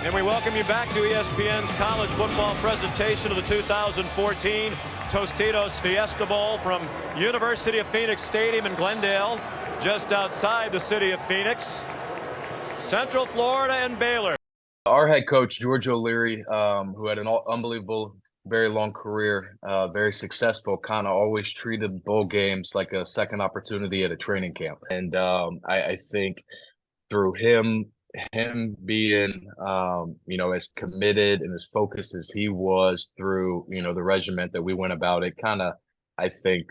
And we welcome you back to ESPN's college football presentation of the 2014 Tostitos Fiesta Bowl from University of Phoenix Stadium in Glendale, just outside the city of Phoenix. Central Florida and Baylor. Our head coach, George O'Leary, who had an unbelievable, very long career, very successful, kind of always treated bowl games like a second opportunity at a training camp. And I think through him being, as committed and as focused as he was through, the regiment that we went about, it kind of, I think,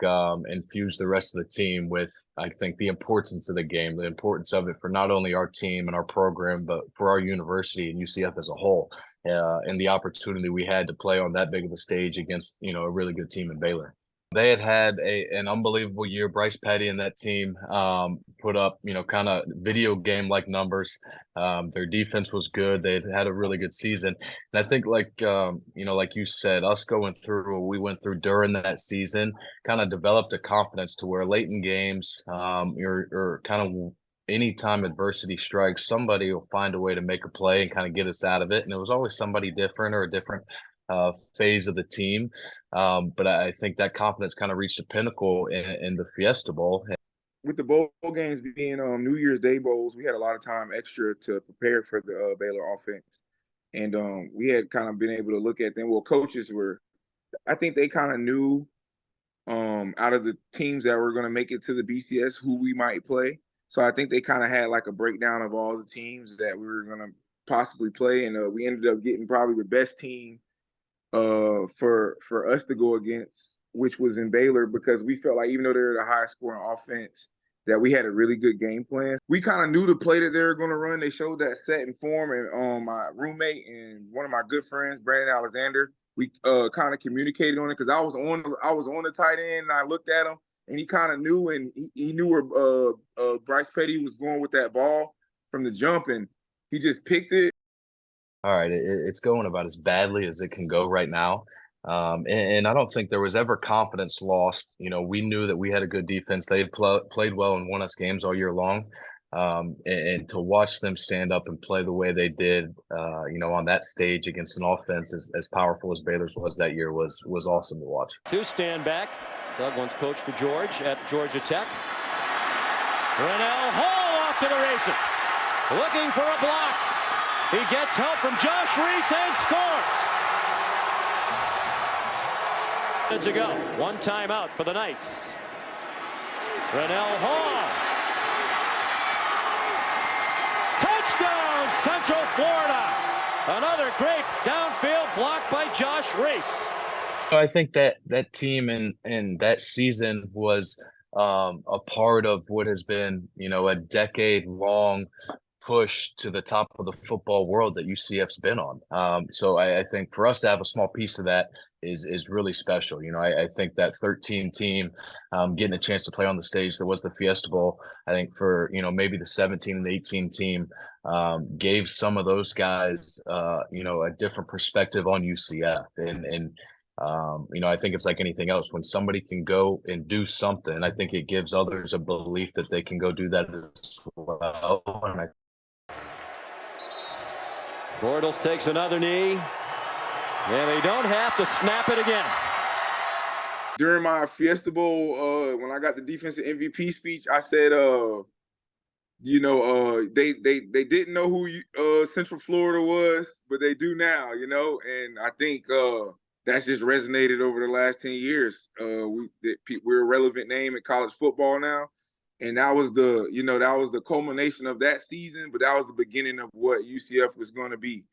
infused the rest of the team with, I think, the importance of the game, the importance of it for not only our team and our program, but for our university and UCF as a whole, and the opportunity we had to play on that big of a stage against, a really good team in Baylor. They had an unbelievable year. Bryce Petty and that team put up, kind of video game-like numbers. Their defense was good. They had a really good season. And I think, like you said, us going through what we went through during that season kind of developed a confidence to where late in games, or kind of anytime adversity strikes, somebody will find a way to make a play and kind of get us out of it. And it was always somebody different or a different phase of the team. But I think that confidence kind of reached a pinnacle in the Fiesta Bowl. With the bowl games being New Year's Day bowls, we had a lot of time extra to prepare for the Baylor offense. And we had kind of been able to look at them. Well, coaches I think they kind of knew out of the teams that were going to make it to the BCS who we might play. So I think they kind of had like a breakdown of all the teams that we were going to possibly play. And we ended up getting probably the best team for us to go against, which was in Baylor, because we felt like even though they're the highest scoring offense, that we had a really good game plan. We kind of knew the play that they were going to run. They showed that set and form, and my roommate and one of my good friends, Brandon Alexander, we kind of communicated on it because I was on the tight end and I looked at him and he kind of knew, and he knew where Bryce Petty was going with that ball from the jump, and he just picked it. All right, it's going about as badly as it can go right now. And I don't think there was ever confidence lost. We knew that we had a good defense. They had played well and won us games all year long. And to watch them stand up and play the way they did, on that stage against an offense as powerful as Baylor's was that year was awesome to watch. Two stand back. Doug once coached for George at Georgia Tech. Rennell Hall off to the races. Looking for a block. He gets help from Josh Reese and scores. Minutes ago, one timeout for the Knights. Rennell Hall. Touchdown, Central Florida. Another great downfield block by Josh Reese. I think that team and that season was a part of what has been, a decade-long push to the top of the football world that UCF's been on. So I think for us to have a small piece of that is really special. I think that 13 team getting a chance to play on the stage that was the Fiesta Bowl, I think for, maybe the 17 and 18 team gave some of those guys, a different perspective on UCF. And I think it's like anything else. When somebody can go and do something, I think it gives others a belief that they can go do that as well. And Bortles takes another knee, and they don't have to snap it again. During my Fiesta Bowl, when I got the defensive MVP speech, I said, they didn't know who Central Florida was, but they do now, and I think that's just resonated over the last 10 years. We're a relevant name in college football now. And that was the culmination of that season, but that was the beginning of what UCF was going to be.